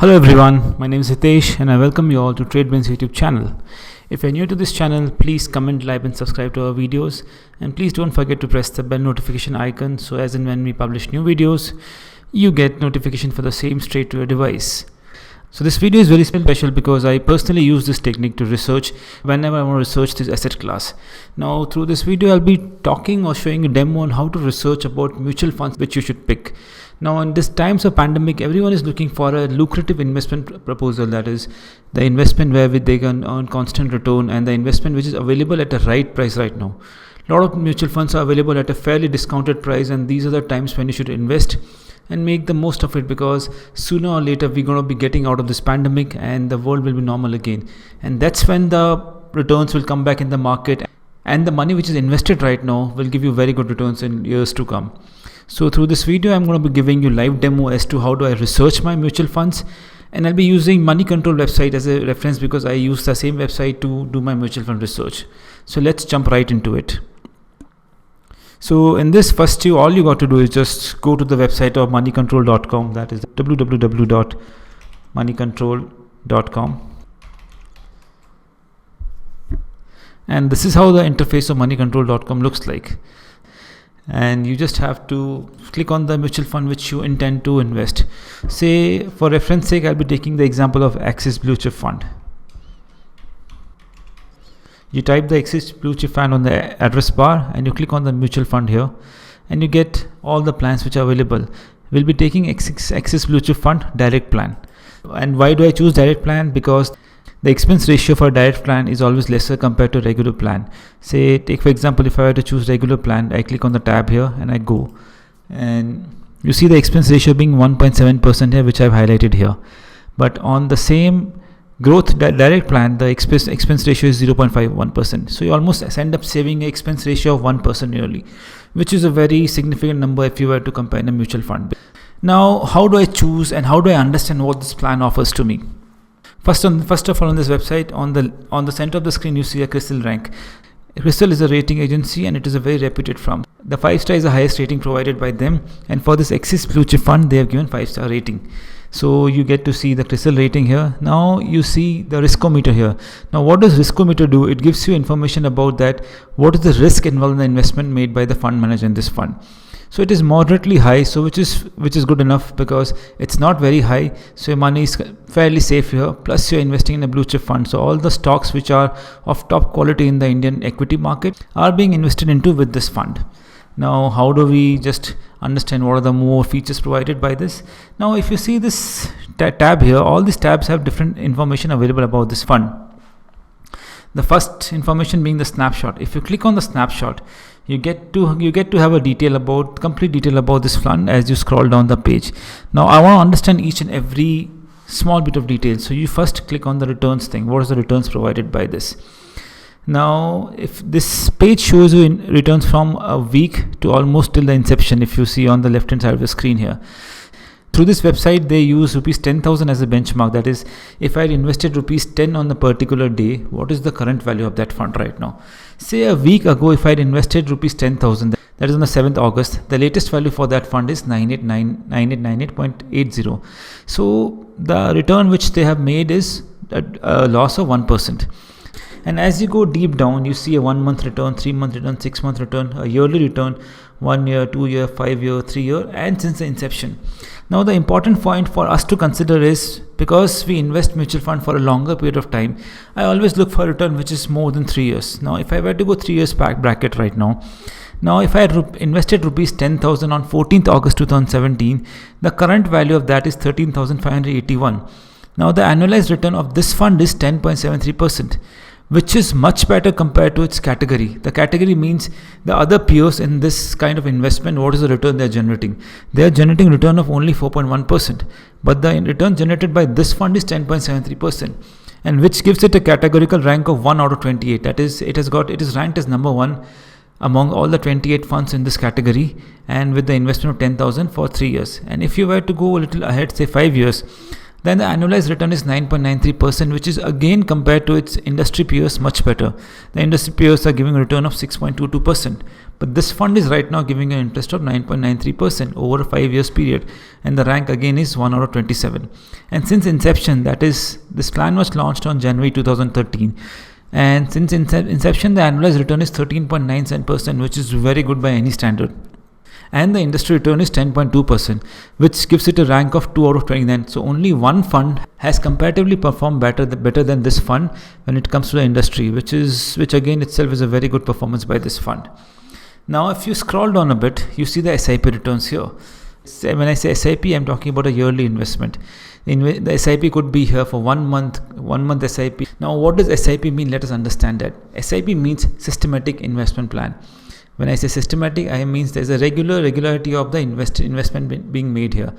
Hello everyone, my name is Hitesh and I welcome you all to TradeBen's YouTube channel. If you're new to this channel, please comment, like and subscribe to our videos, and please don't forget to press the bell notification icon so as and when we publish new videos, you get notification for the same straight to your device. So this video is very special because I personally use this technique to research whenever I want to research this asset class. Now through this video I'll be talking or showing a demo on how to research about mutual funds which you should pick. Now in these times of pandemic, everyone is looking for a lucrative investment proposal, that is the investment where they can earn constant return and the investment which is available at the right price right now. A lot of mutual funds are available at a fairly discounted price, and these are the times when you should invest and make the most of it, because sooner or later we're going to be getting out of this pandemic and the world will be normal again, and that's when the returns will come back in the market, and the money which is invested right now will give you very good returns in years to come. So through this video I'm going to be giving you live demo as to how do I research my mutual funds, and I'll be using Money Control website as a reference because I use the same website to do my mutual fund research. So let's jump right into it. So in this all you got to do is just go to the website of moneycontrol.com, that is www.moneycontrol.com, and this is how the interface of moneycontrol.com looks like. And you just have to click on the mutual fund which you intend to invest. Say for reference sake I'll be taking the example of Axis Blue Chip Fund. You type the Axis Blue Chip Fund on the address bar and you click on the mutual fund here, and you get all the plans which are available. We'll be taking Axis Blue Chip Fund direct plan. And why do I choose direct plan? Because the expense ratio for direct plan is always lesser compared to regular plan. Say take for example, if I were to choose regular plan, I click on the tab here and I go, and you see the expense ratio being 1.7% here, which I've highlighted here. But on the same growth direct plan, the expense ratio is 0.51%. So you almost end up saving an expense ratio of 1% yearly, which is a very significant number if you were to compare in a mutual fund. Now how do I choose and how do I understand what this plan offers to me? First of all, on this website, on the center of the screen you see a CRISIL rank. CRISIL is a rating agency and it is a very reputed firm. The 5-star is the highest rating provided by them, and for this Axis Blue Chip Fund they have given 5-star rating. So you get to see the CRISIL rating here. Now you see the riskometer here. Now what does riskometer do? It gives you information about that what is the risk involved in the investment made by the fund manager in this fund. So it is moderately high, so which is good enough because it's not very high, so your money is fairly safe here, plus you're investing in a blue chip fund, so all the stocks which are of top quality in the Indian equity market are being invested into with this fund. Now how do we just understand what are the more features provided by this? Now if you see this tab here, all these tabs have different information available about this fund. The first information being the snapshot. If you click on the snapshot, you get to have a complete detail about this fund as you scroll down the page. Now I want to understand each and every small bit of detail, so you first click on the returns thing. What is the returns provided by this? Now if this page shows you in returns from a week to almost till the inception, if you see on the left hand side of the screen here. Through this website they use rupees 10,000 as a benchmark, that is if I had invested rupees 10 on a particular day, what is the current value of that fund right now? Say a week ago if I had invested rupees 10,000, that is on the 7th August, the latest value for that fund is 9898.80. So the return which they have made is a loss of 1%. And as you go deep down, you see a 1 month return, 3 month return, 6 month return, a yearly return, 1 year, 2 year, 5 year, 3 year, and since the inception. Now the important point for us to consider is, because we invest mutual fund for a longer period of time, I always look for a return which is more than 3 years. Now if I were to go 3 years back bracket right now, if I had invested rupees 10,000 on 14th August 2017, the current value of that is 13,581. Now the annualized return of this fund is 10.73%. which is much better compared to its category. The category means the other peers in this kind of investment, what is the return they are generating? They are generating return of only 4.1%, but the return generated by this fund is 10.73%, and which gives it a categorical rank of 1 out of 28. That is, it is ranked as number 1 among all the 28 funds in this category, and with the investment of 10,000 for 3 years. And if you were to go a little ahead, say 5 years, then the annualized return is 9.93%, which is again compared to its industry peers much better. The industry peers are giving a return of 6.22%, but this fund is right now giving an interest of 9.93% over a 5 years period, and the rank again is 1 out of 27. And since inception, that is, this plan was launched on January 2013, and since inception the annualized return is 13.97%, which is very good by any standard. And the industry return is 10.2%, which gives it a rank of 2 out of 29. So only one fund has comparatively performed better than this fund when it comes to the industry, which again itself is a very good performance by this fund. Now if you scroll down a bit, you see the SIP returns here. When I say SIP, I'm talking about a yearly investment. The SIP could be here for 1 month SIP. Now what does SIP mean? Let us understand that. SIP means systematic investment plan. When I say systematic, I means there's a regularity of the investment being made here.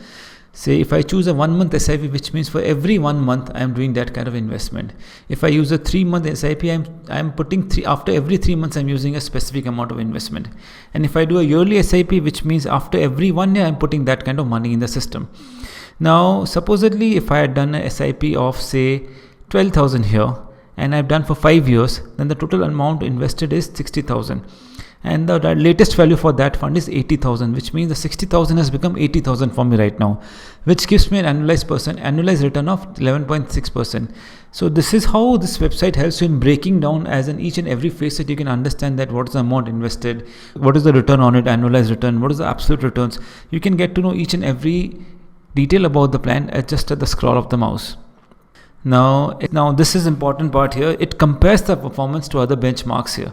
Say if I choose a 1 month SIP, which means for every 1 month I am doing that kind of investment. If I use a 3 month SIP, I'm putting after every 3 months I'm using a specific amount of investment. And if I do a yearly SIP, which means after every 1 year I'm putting that kind of money in the system. Now supposedly if I had done a SIP of say 12,000 here and I've done for 5 years, then the total amount invested is 60,000. And the latest value for that fund is 80,000, which means the 60,000 has become 80,000 for me right now, which gives me an annualized return of 11.6%. So this is how this website helps you in breaking down as in each and every facet. You can understand that what is the amount invested, what is the return on it, annualized return, what is the absolute returns. You can get to know each and every detail about the plan just at the scroll of the mouse. Now this is important part here. It compares the performance to other benchmarks here.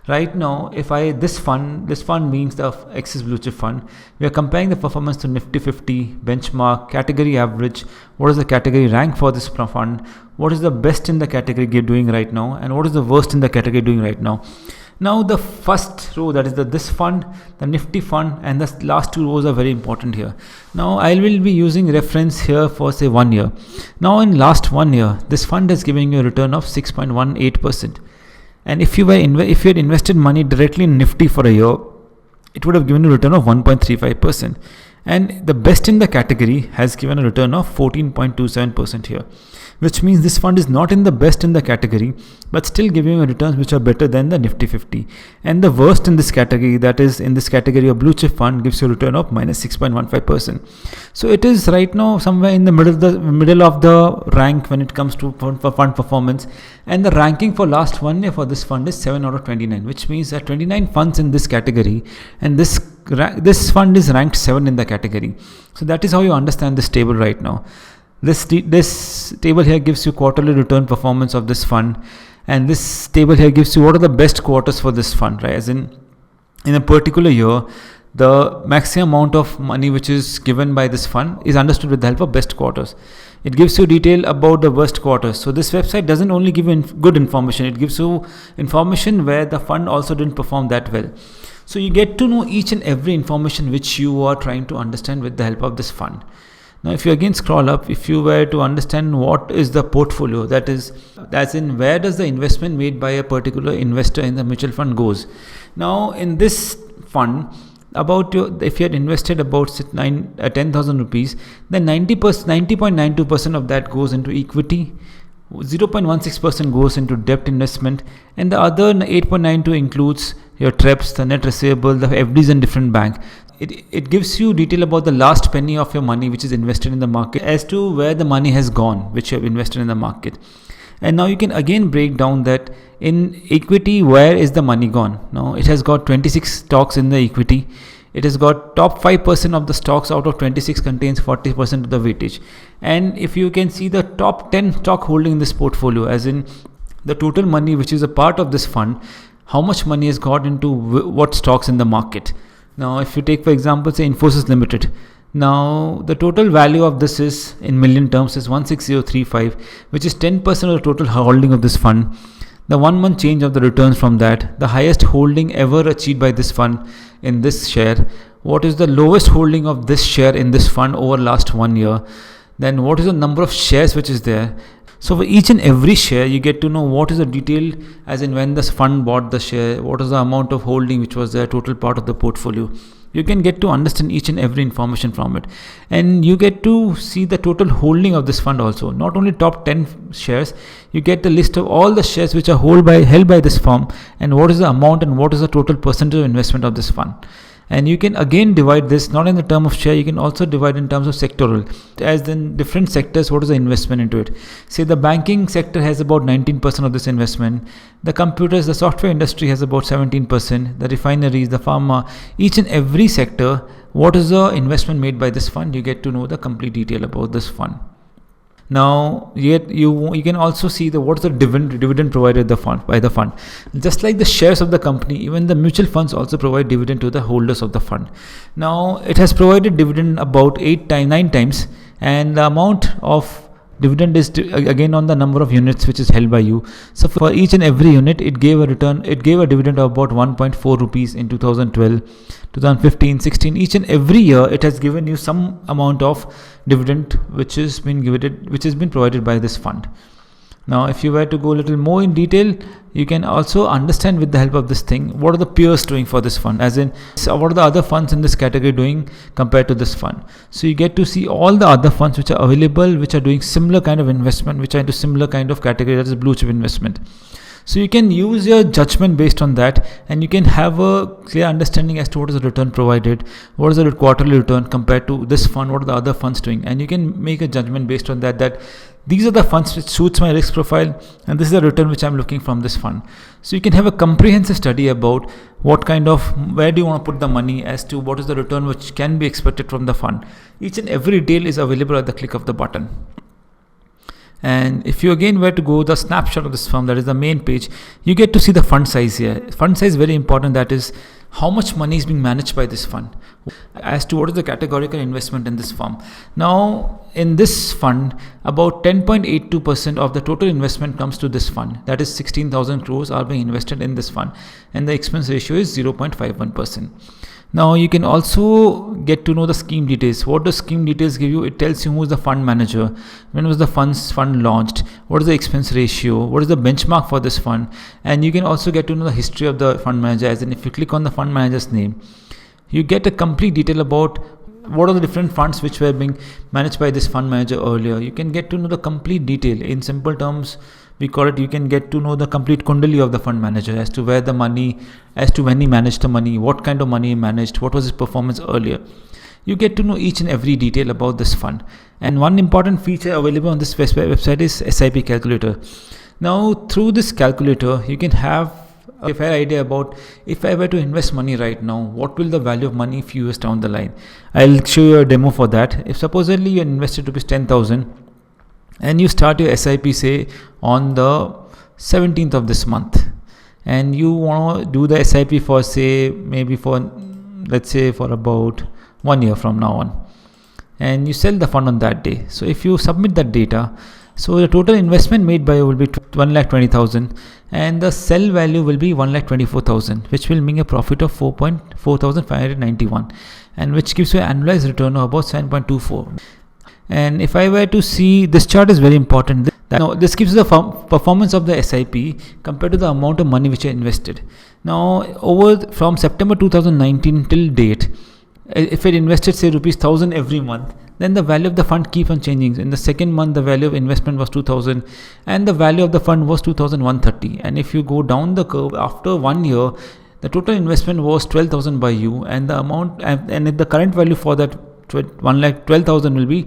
Right now, if this fund means the Axis Blue Chip Fund, we are comparing the performance to Nifty 50 benchmark, category average. What is the category rank for this fund? What is the best in the category doing right now, and what is the worst in the category doing right now? Now the first row, that is this fund, the Nifty fund, and the last 2 rows are very important here. Now I will be using reference here for say 1 year. Now in last 1 year, this fund is giving you a return of 6.18%. And if you had invested money directly in Nifty for a year, it would have given a return of 1.35%. And the best in the category has given a return of 14.27% here, which means this fund is not in the best in the category, but still giving returns which are better than the Nifty 50. And the worst in this category, that is in this category of blue chip fund, gives you a return of minus 6.15%. So it is right now somewhere in the middle of the rank when it comes to fund performance. And the ranking for last 1 year for this fund is 7 out of 29, which means that 29 funds in this category, and this fund is ranked 7 in the category. So that is how you understand this table right now. This table here gives you quarterly return performance of this fund, and this table here gives you what are the best quarters for this fund, right? As in a particular year, the maximum amount of money which is given by this fund is understood with the help of best quarters. It gives you detail about the worst quarters. So this website doesn't only give you good information, it gives you information where the fund also didn't perform that well. So you get to know each and every information which you are trying to understand with the help of this fund. Now if you again scroll up, if you were to understand what is the portfolio, that is, as in where does the investment made by a particular investor in the mutual fund goes. Now in this fund, if you had invested about 10,000 rupees, then 90.92% of that goes into equity, 0.16% goes into debt investment, and the other 8.92 includes your TREPs, the net receivable, the FDs in different bank. It gives you detail about the last penny of your money which is invested in the market as to where the money has gone which you have invested in the market. And now you can again break down that in equity, where is the money gone. Now it has got 26 stocks in the equity. It has got top 5% of the stocks out of 26 contains 40% of the weightage. And if you can see the top 10 stock holding in this portfolio, as in the total money which is a part of this fund, how much money has got into what stocks in the market. Now if you take for example say Infosys Limited, now the total value of this is in million terms is 16035, which is 10% of the total holding of this fund. The 1 month change of the returns from that, the highest holding ever achieved by this fund in this share, what is the lowest holding of this share in this fund over last 1 year, then what is the number of shares which is there. So for each and every share, you get to know what is the detail, as in when the fund bought the share, what is the amount of holding which was the total part of the portfolio. You can get to understand each and every information from it, and you get to see the total holding of this fund also. Not only top 10 shares, you get the list of all the shares which are held by this firm, and what is the amount and what is the total percentage of investment of this fund. And you can again divide this not in the term of share, you can also divide in terms of sectoral, as in different sectors what is the investment into it. Say the banking sector has about 19% of this investment, the computers, the software industry has about 17%, the refineries, the pharma, each and every sector, what is the investment made by this fund. You get to know the complete detail about this fund. Now, yet you can also see what's the dividend provided by the fund. Just like the shares of the company, even the mutual funds also provide dividend to the holders of the fund. Now, it has provided dividend about 9 times, and the amount of dividend is again on the number of units which is held by you. So for each and every unit, it gave a dividend of about 1.4 rupees in 2012, 2015, 16. Each and every year, it has given you some amount of dividend which has been provided by this fund. Now, if you were to go a little more in detail, you can also understand with the help of this thing, what are the peers doing for this fund, as in what are the other funds in this category doing compared to this fund. So you get to see all the other funds which are available, which are doing similar kind of investment, which are into similar kind of category, that is blue chip investment. So you can use your judgment based on that, and you can have a clear understanding as to what is the return provided, what is the quarterly return compared to this fund, what are the other funds doing, and you can make a judgment based on that these are the funds which suits my risk profile, and this is the return which I'm looking from this fund. So you can have a comprehensive study about where do you want to put the money, as to what is the return which can be expected from the fund. Each and every detail is available at the click of the button. And if you again were to go the snapshot of this firm, that is the main page, you get to see the fund size here. Fund size is very important, that is how much money is being managed by this fund, as to what is the categorical investment in this firm. Now, in this fund, about 10.82% of the total investment comes to this fund, that is 16,000 crores are being invested in this fund, and the expense ratio is 0.51%. Now you can also get to know the scheme details. What does scheme details give you? It tells you who is the fund manager, when was the fund launched, what is the expense ratio, what is the benchmark for this fund, and you can also get to know the history of the fund manager, as in if you click on the fund manager's name, you get a complete detail about what are the different funds which were being managed by this fund manager earlier. You can get to know the complete detail. In simple terms, we call it, you can get to know the complete kundali of the fund manager, as to where the money, as to when he managed the money, what kind of money he managed, what was his performance earlier. You get to know each and every detail about this fund. And one important feature available on this website is SIP calculator. Now, through this calculator, you can have a fair idea about, if I were to invest money right now, what will the value of money few years down the line. I'll show you a demo for that. If supposedly you invested rupees 10,000 and you start your SIP, say on the 17th of this month, and you want to do the SIP for, say, maybe for, let's say, for about 1 year from now on, and you sell the fund on that day. So if you submit that data, so the total investment made by you will be 1,20,000, and the sell value will be 1,24,000, which will mean a profit of 4,591, and which gives you an annualized return of about 7.24. And if I were to see, this chart is very important. Now, this gives the performance of the SIP compared to the amount of money which I invested. Now, from September 2019 till date, if it invested, say, rupees 1,000 every month, then the value of the fund keeps on changing. In the second month, the value of investment was 2,000, and the value of the fund was 2,130. And if you go down the curve, after 1 year, the total investment was 12,000 by you, and the amount, and the current value for that 1,12,000 will be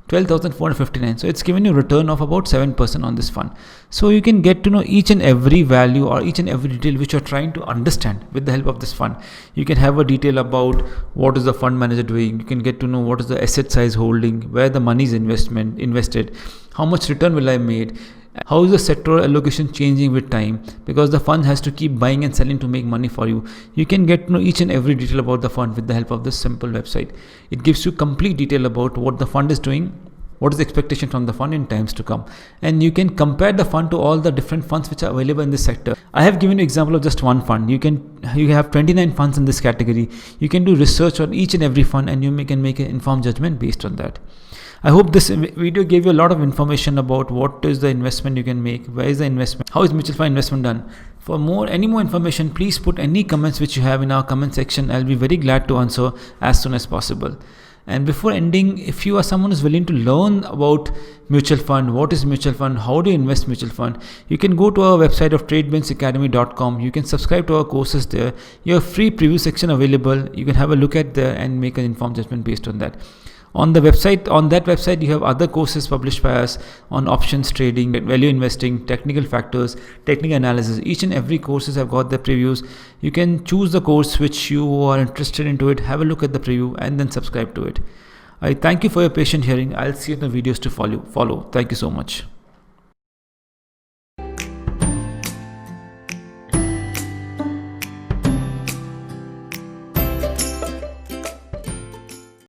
12,459. So it's given you a return of about 7% on this fund. So you can get to know each and every value or each and every detail which you're trying to understand with the help of this fund. You can have a detail about what is the fund manager doing. You can get to know what is the asset size holding, where the money is invested, how much return will I made, how is the sectoral allocation changing with time, because the fund has to keep buying and selling to make money for you. You can get to know each and every detail about the fund with the help of this simple website. It gives you complete detail about what the fund is doing, what is the expectation from the fund in times to come, and you can compare the fund to all the different funds which are available in this sector. I have given you an example of just one fund. You have 29 funds in this category. You can do research on each and every fund, and you can make an informed judgment based on that. I hope this video gave you a lot of information about what is the investment you can make, where is the investment, how is mutual fund investment done. For any more information, please put any comments which you have in our comment section. I'll be very glad to answer as soon as possible. And before ending, if you are someone who's willing to learn about mutual fund, what is mutual fund, how do you invest mutual fund, you can go to our website of tradebanksacademy.com. You can subscribe to our courses there. You have free preview section available. You can have a look at there and make an informed judgment based on that. On that website, you have other courses published by us on options trading, value investing, technical factors, technical analysis. Each and every courses have got the previews. You can choose the course which you are interested into it, have a look at the preview and then subscribe to it. I thank you for your patient hearing. I'll see you in the videos to follow. Thank you so much.